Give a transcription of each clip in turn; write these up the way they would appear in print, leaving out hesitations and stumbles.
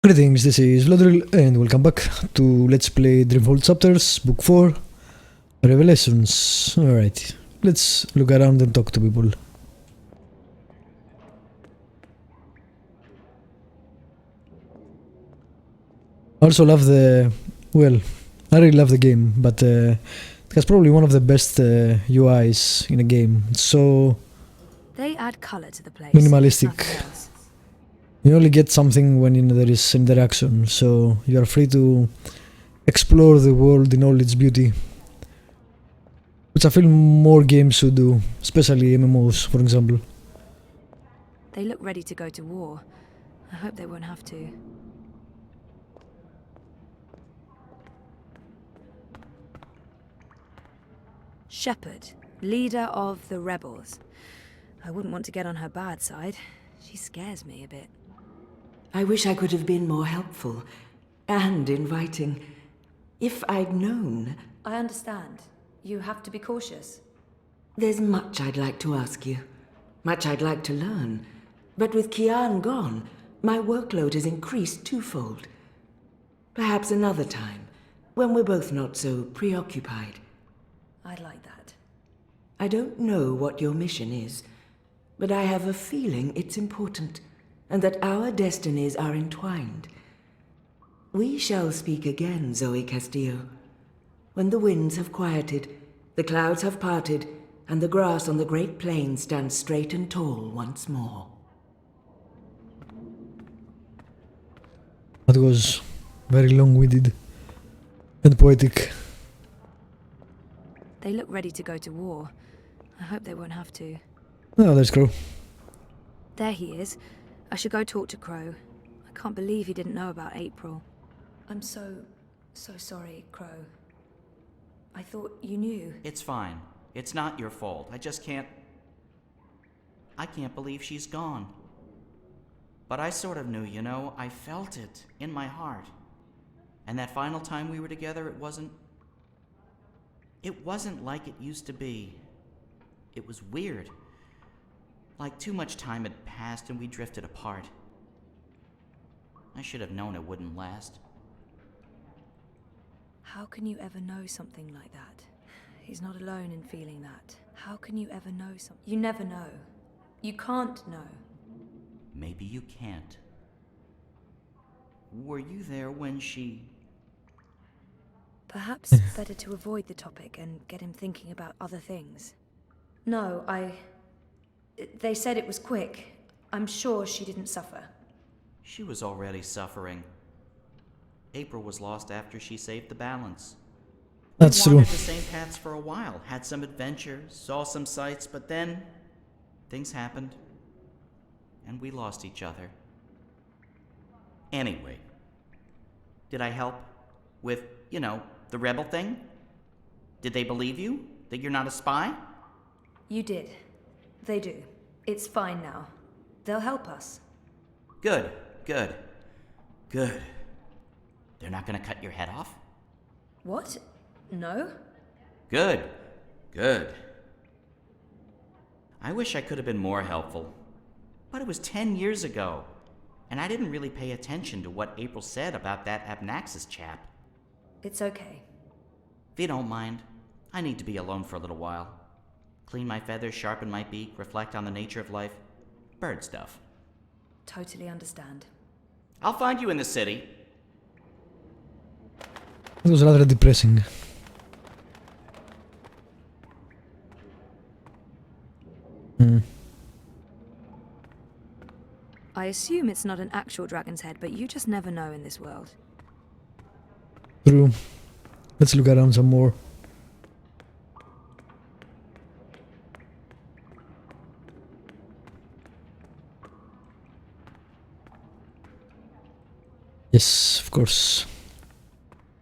Greetings, this is Vladril and welcome back to Let's Play Dreamfall Chapters, Book 4, Revelations. Alright, let's look around and talk to people. I also love I really love the game, but it has probably one of the best UIs in a game. It's so they add color to the place. minimalistic. You only get something when there is interaction, so you are free to explore the world in all its beauty. Which I feel more games should do, especially MMOs, for example. They look ready to go to war. I hope they won't have to. Shepherd, leader of the rebels. I wouldn't want to get on her bad side. She scares me a bit. I wish I could have been more helpful and inviting. If I'd known. I understand. You have to be cautious. There's much I'd like to ask you, much I'd like to learn. But with Kian gone, my workload has increased twofold. Perhaps another time, when we're both not so preoccupied. I'd like that. I don't know what your mission is, but I have a feeling it's important, and that our destinies are entwined. We shall speak again, Zoe Castillo. When the winds have quieted, the clouds have parted, and the grass on the Great Plain stands straight and tall once more. That was very long-winded and poetic. They look ready to go to war. I hope they won't have to. Oh, there's Crow. There he is. I should go talk to Crow. I can't believe he didn't know about April. I'm so sorry, Crow. I thought you knew. It's fine. It's not your fault. I can't believe she's gone. But I sort of knew, you know. I felt it in my heart. And that final time we were together, it wasn't like it used to be. It was weird. Like too much time had passed and we drifted apart. I should have known it wouldn't last. How can you ever know something like that? He's not alone in feeling that. How can you ever know something? You never know. You can't know. Maybe you can't. Were you there when she... Perhaps better to avoid the topic and get him thinking about other things. No, They said it was quick. I'm sure she didn't suffer. She was already suffering. April was lost after she saved the balance. That's We true. wandered the same paths for a while, had some adventures, saw some sights, but then things happened, and we lost each other. Anyway, did I help with, the rebel thing? Did they believe you? That you're not a spy? You did. They do. It's fine now. They'll help us. Good. They're not gonna cut your head off? What? No? Good. I wish I could have been more helpful. But it was 10 years ago, and I didn't really pay attention to what April said about that Abnaxis chap. It's okay. If you don't mind, I need to be alone for a little while. Clean my feathers, sharpen my beak, reflect on the nature of life. Bird stuff. Totally understand. I'll find you in the city. It was rather depressing. I assume it's not an actual dragon's head, but you just never know in this world. True. Let's look around some more. Yes, of course.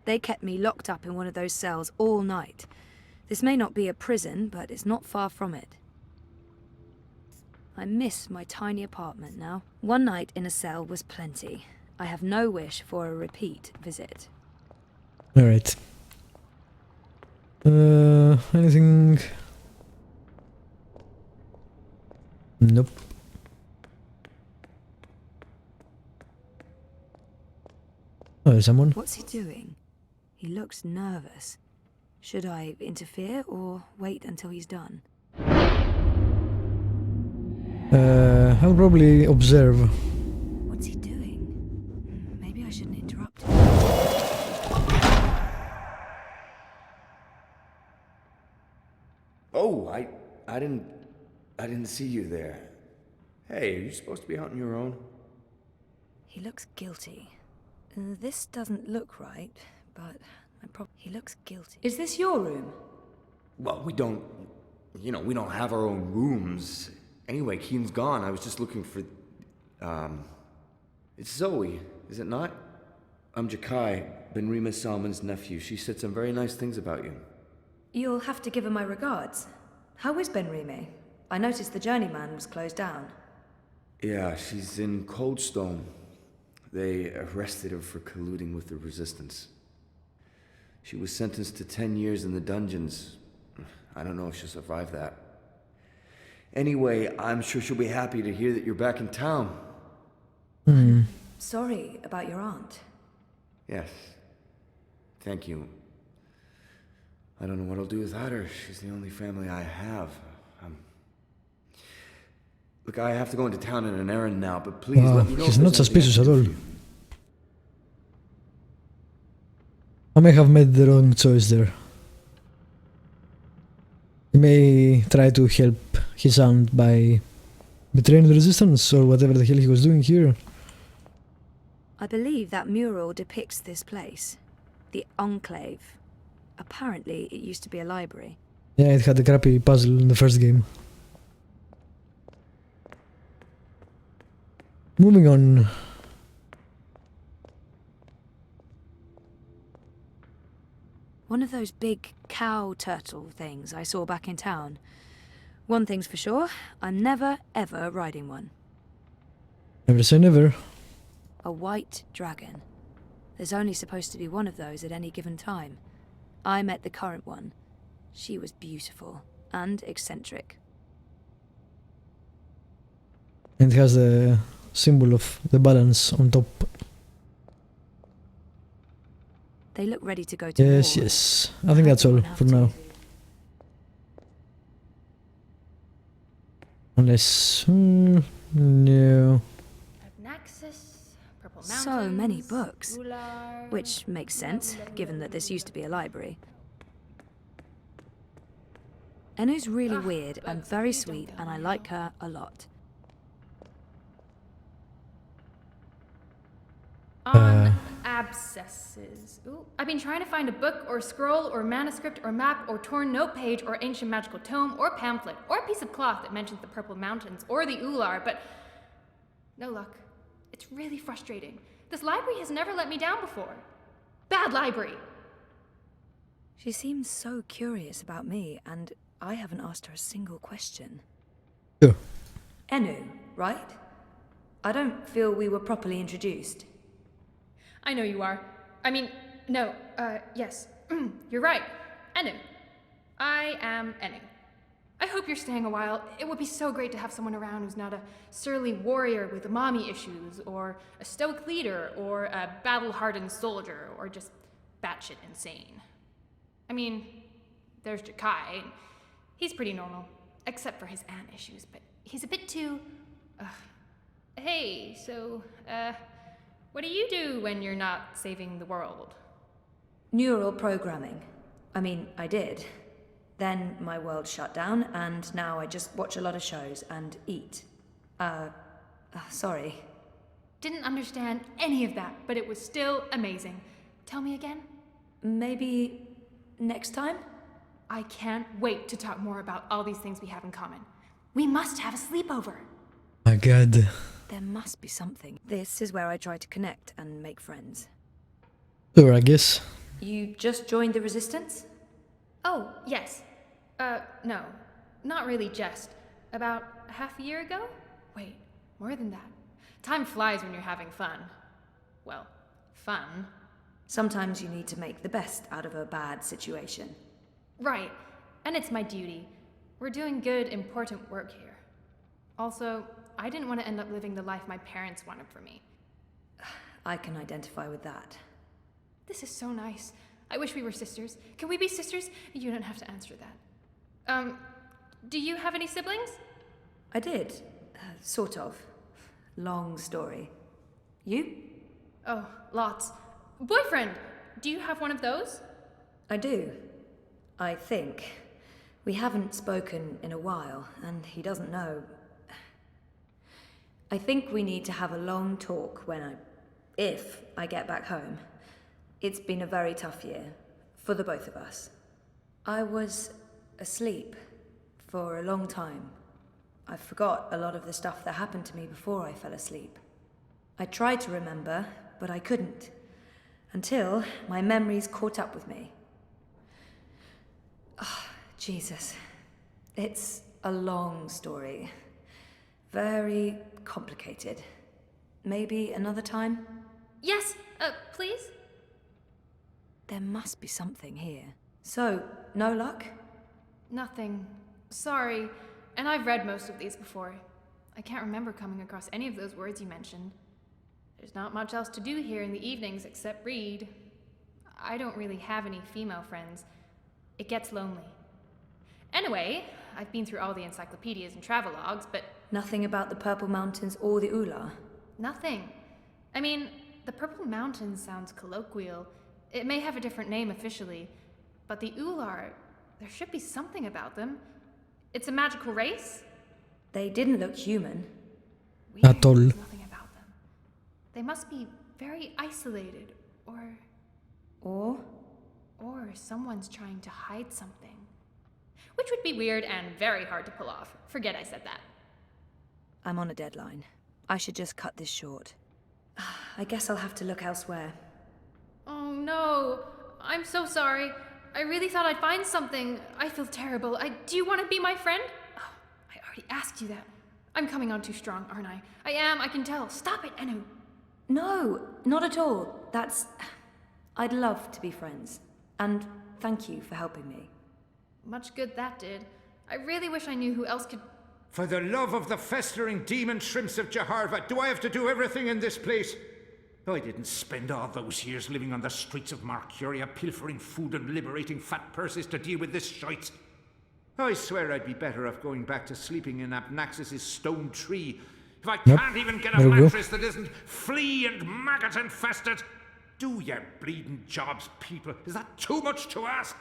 They kept me locked up in one of those cells all night. This may not be a prison, but it's not far from it. I miss my tiny apartment now. One night in a cell was plenty. I have no wish for a repeat visit. Alright. Anything? Nope. Oh, there's someone. What's he doing? He looks nervous. Should I interfere or wait until he's done? I'll probably observe. What's he doing? Maybe I shouldn't interrupt him. Oh, I didn't see you there. Hey, are you supposed to be out on your own? He looks guilty. This doesn't look right, but he looks guilty. Is this your room? Well, we don't have our own rooms. Anyway, Keen's gone. I was just looking for, it's Zoe, is it not? I'm Jakai, Ben-Rima Salman's nephew. She said some very nice things about you. You'll have to give her my regards. How is Ben-Rime? I noticed the Journeyman was closed down. Yeah, she's in Coldstone. They arrested her for colluding with the Resistance. She was sentenced to 10 years in the dungeons. I don't know if she'll survive that. Anyway, I'm sure she'll be happy to hear that you're back in town. Sorry about your aunt. Yes. Thank you. I don't know what I'll do without her. She's the only family I have. Look, I have to go into town on an errand now, but please Wow, let me know. he's if not there's anything I suspicious can at do all. for you. I may have made the wrong choice there. He may try to help his aunt by betraying the Resistance or whatever the hell he was doing here. I believe that mural depicts this place. The Enclave. Apparently, it used to be a library. Yeah, it had a crappy puzzle in the first game. Moving on. One of those big cow turtle things I saw back in town. One thing's for sure, I'm never, ever riding one. Never say never. A white dragon. There's only supposed to be one of those at any given time. I met the current one. She was beautiful and eccentric. And it has the symbol of the balance on top. They look ready to go to Yes, war. yes. I think that's all for now. Unless... no. So many books, which makes sense, given that this used to be a library. Enu's really weird and very sweet, and I like her a lot. On abscesses. Ooh, I've been trying to find a book or scroll or manuscript or map or torn note page or ancient magical tome or pamphlet or piece of cloth that mentions the Purple Mountains or the Ular, but no luck. It's really frustrating. This library has never let me down before. Bad library. She seems so curious about me, and I haven't asked her a single question. Sure. Enu, right? I don't feel we were properly introduced. I know you are. I mean, no, yes. You're right. Enu. I am Enu. I hope you're staying a while. It would be so great to have someone around who's not a surly warrior with mommy issues, or a stoic leader, or a battle-hardened soldier, or just batshit insane. I mean, there's Jakai. He's pretty normal, except for his aunt issues, but he's a bit too... Hey, so, what do you do when you're not saving the world? Neural programming. I mean, I did. Then my world shut down, and now I just watch a lot of shows and eat. Sorry. Didn't understand any of that, but it was still amazing. Tell me again? Maybe next time? I can't wait to talk more about all these things we have in common. We must have a sleepover. My god. There must be something. This is where I try to connect and make friends. Sure, I guess. You just joined the Resistance? Oh, yes. No. Not really just. About half a year ago? Wait, more than that. Time flies when you're having fun. Well, fun. Sometimes you need to make the best out of a bad situation. Right. And it's my duty. We're doing good, important work here. Also, I didn't want to end up living the life my parents wanted for me. I can identify with that. This is so nice. I wish we were sisters. Can we be sisters? You don't have to answer that. Do you have any siblings? I did. Sort of. Long story. You? Oh, lots. Boyfriend! Do you have one of those? I do. I think. We haven't spoken in a while, and he doesn't know. I think we need to have a long talk if I get back home. It's been a very tough year, for the both of us. I was asleep for a long time. I forgot a lot of the stuff that happened to me before I fell asleep. I tried to remember, but I couldn't, until my memories caught up with me. Oh, Jesus. It's a long story. Very complicated. Maybe another time? Yes, please? There must be something here. So, no luck? Nothing. Sorry. And I've read most of these before. I can't remember coming across any of those words you mentioned. There's not much else to do here in the evenings except read. I don't really have any female friends. It gets lonely. Anyway, I've been through all the encyclopedias and travelogues, but... Nothing about the Purple Mountains or the Ula? Nothing. I mean, the Purple Mountains sounds colloquial. It may have a different name officially, but the Ular, there should be something about them. It's a magical race? They didn't look human. Weird, At all. there's nothing about them. They must be very isolated, or someone's trying to hide something. Which would be weird and very hard to pull off. Forget I said that. I'm on a deadline. I should just cut this short. I guess I'll have to look elsewhere. Oh no, I'm so sorry. I really thought I'd find something. I feel terrible. Do you want to be my friend? Oh, I already asked you that. I'm coming on too strong, aren't I? I am, I can tell. Stop it, Enu. No, not at all. I'd love to be friends. And thank you for helping me. Much good that did. I really wish I knew who else could... For the love of the festering demon shrimps of Jaharva, do I have to do everything in this place? I didn't spend all those years living on the streets of Marcuria, pilfering food and liberating fat purses to deal with this shite. I swear I'd be better off going back to sleeping in Abnaxus's stone tree if I can't even get a There we go. mattress that isn't flea and maggot infested. Do your bleeding jobs, people. Is that too much to ask?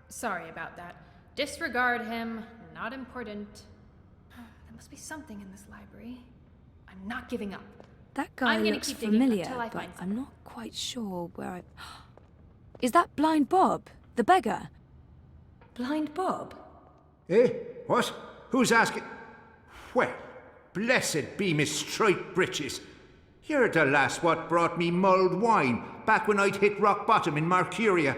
Sorry about that. Disregard him. Not important. There must be something in this library. I'm not giving up. That guy I'm gonna looks keep digging familiar, until I but find I'm something. not quite sure where I... Is that Blind Bob? The beggar? Blind Bob? Eh? What? Who's asking? Well, blessed be me striped breeches. You're the lass what brought me mulled wine back when I'd hit rock bottom in Marcuria.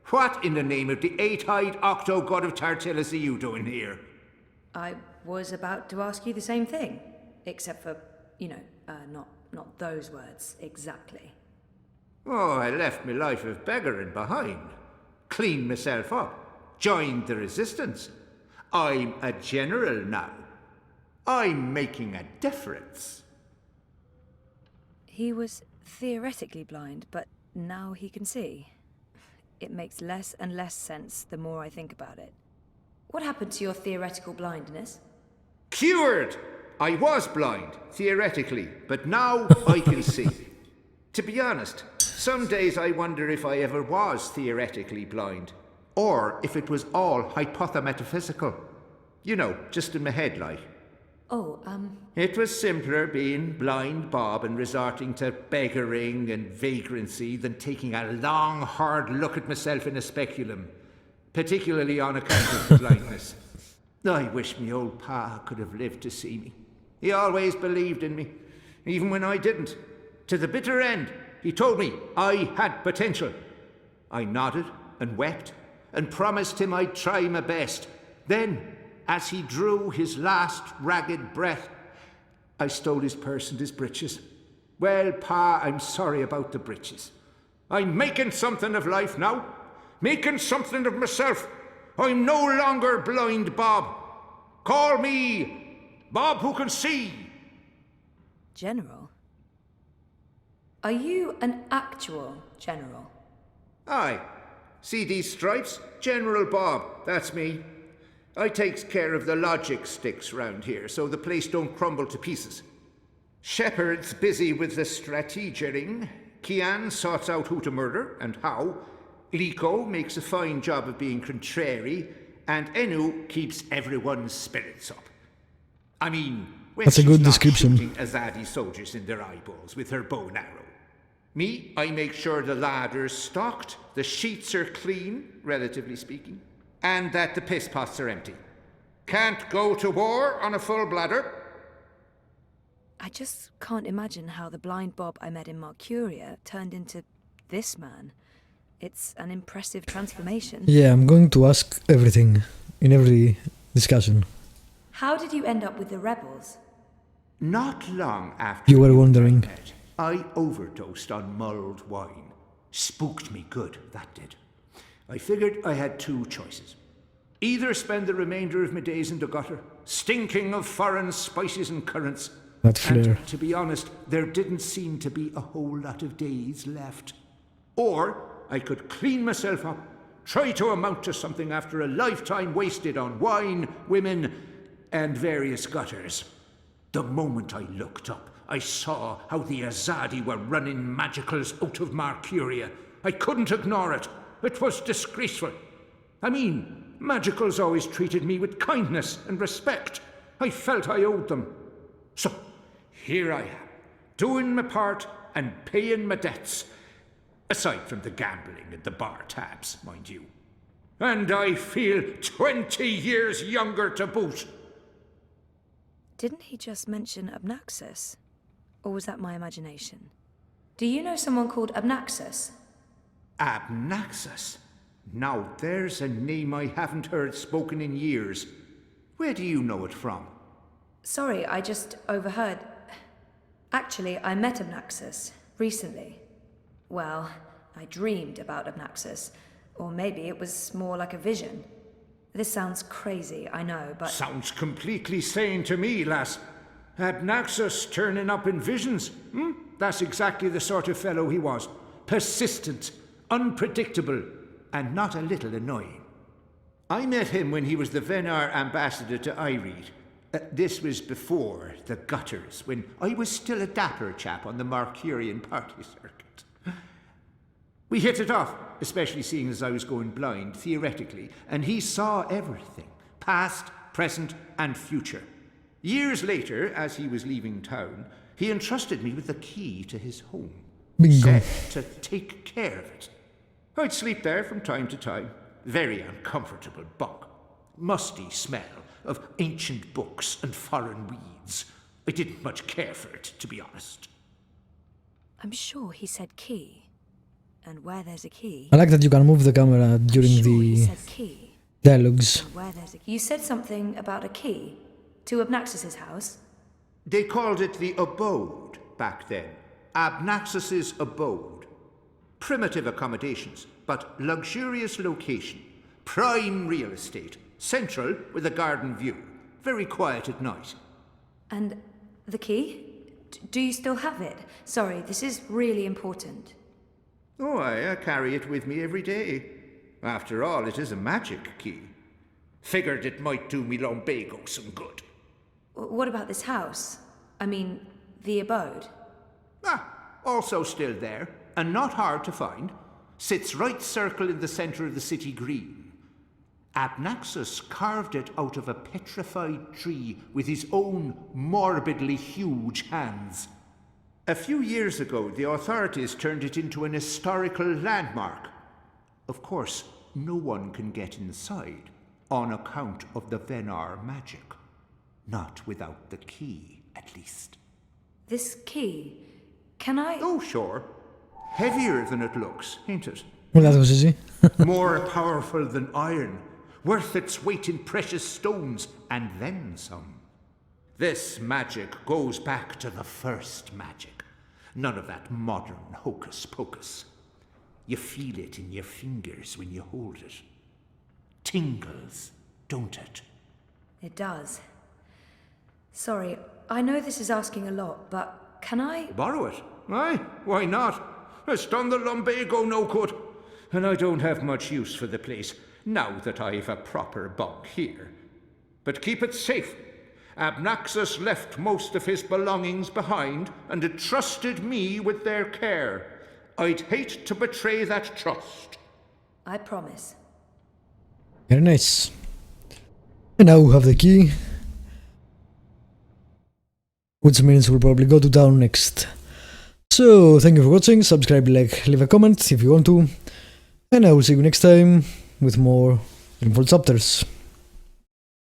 What in the name of the eight-eyed octo-god of Tartillus are you doing here? I was about to ask you the same thing. Except for, not those words exactly. Oh, I left me life of beggaring behind. Cleaned myself up. Joined the resistance. I'm a general now. I'm making a difference. He was theoretically blind, but now he can see. It makes less and less sense the more I think about it. What happened to your theoretical blindness? Cured! I was blind, theoretically, but now I can see. To be honest, some days I wonder if I ever was theoretically blind, or if it was all hypothemetaphysical. You know, just in my head, like. It was simpler being blind Bob and resorting to beggaring and vagrancy than taking a long, hard look at myself in a speculum, particularly on account of the blindness. I wish me old pa could have lived to see me. He always believed in me, even when I didn't. To the bitter end, he told me I had potential. I nodded and wept and promised him I'd try my best. Then, as he drew his last ragged breath, I stole his purse and his breeches. Well, Pa, I'm sorry about the breeches. I'm making something of life now. Making something of myself. I'm no longer blind Bob. Call me Bob who can see. General? Are you an actual general? Aye. See these stripes? General Bob, that's me. I takes care of the logic sticks round here, so the place don't crumble to pieces. Shepard's busy with the strategering. Kian sorts out who to murder and how. Liko makes a fine job of being contrary, and Enu keeps everyone's spirits up. I mean, when That's a she's good not description. shooting Azadi soldiers in their eyeballs with her bow and arrow. Me, I make sure the larder's stocked, the sheets are clean, relatively speaking, and that the piss pots are empty. Can't go to war on a full bladder. I just can't imagine how the blind Bob I met in Mercuria turned into this man. It's an impressive transformation. Yeah, I'm going to ask everything in every discussion. How did you end up with the rebels? Not long after You were and I wondering. met, I overdosed on mulled wine. Spooked me good, that did. I figured I had two choices. Either spend the remainder of my days in the gutter, stinking of foreign spices and currants. That flair. And to be honest, there didn't seem to be a whole lot of days left. Or I could clean myself up, try to amount to something after a lifetime wasted on wine, women, and various gutters. The moment I looked up, I saw how the Azadi were running magicals out of Mercuria. I couldn't ignore it. It was disgraceful. I mean, magicals always treated me with kindness and respect. I felt I owed them. So, here I am, doing my part and paying my debts. Aside from the gambling and the bar tabs, mind you. And I feel 20 years younger to boot. Didn't he just mention Abnaxus? Or was that my imagination? Do you know someone called Abnaxus? Abnaxus? Now there's a name I haven't heard spoken in years. Where do you know it from? Sorry, I just overheard. Actually, I met Abnaxus recently. Well, I dreamed about Abnaxus. Or maybe it was more like a vision. This sounds crazy, I know, but... Sounds completely sane to me, lass. Abnaxus turning up in visions. That's exactly the sort of fellow he was. Persistent, unpredictable, and not a little annoying. I met him when he was the Venar ambassador to Ireed. This was before the gutters, when I was still a dapper chap on the Mercurian party circuit. We hit it off, especially seeing as I was going blind, theoretically, and he saw everything, past, present, and future. Years later, as he was leaving town, he entrusted me with the key to his home. Bingo. Said to take care of it. I'd sleep there from time to time. Very uncomfortable bunk. Musty smell of ancient books and foreign weeds. I didn't much care for it, to be honest. I'm sure he said key. And where there's a key... I like that you can move the camera during Sure, he the said key. dialogues. Where there's a... You said something about a key to Abnaxus's house? They called it the abode back then. Abnaxus's abode. Primitive accommodations, but luxurious location. Prime real estate. Central with a garden view. Very quiet at night. And the key? Do you still have it? Sorry, this is really important. Oh, I carry it with me every day. After all, it is a magic key. Figured it might do me lumbago some good. What about this house? I mean, the abode? Also still there, and not hard to find. Sits right circle in the center of the city green. Abnaxus carved it out of a petrified tree with his own morbidly huge hands. A few years ago, the authorities turned it into an historical landmark. Of course, no one can get inside, on account of the Venar magic. Not without the key, at least. This key... Can I... Oh, sure. Heavier than it looks, ain't it? Well, that was easy. More powerful than iron. Worth its weight in precious stones, and then some. This magic goes back to the first magic. None of that modern hocus pocus. You feel it in your fingers when you hold it. Tingles, don't it? It does. Sorry, I know this is asking a lot, but can I... Borrow it? Aye, why not? It's done the lumbago no good. and I don't have much use for the place now that I've a proper bunk here. But keep it safe. Abnaxus left most of his belongings behind and entrusted me with their care. I'd hate to betray that trust. I promise. Very nice. And now we have the key, which means we'll probably go to town next. So, thank you for watching, subscribe, like, leave a comment if you want to, and I will see you next time with more Dreamfall chapters.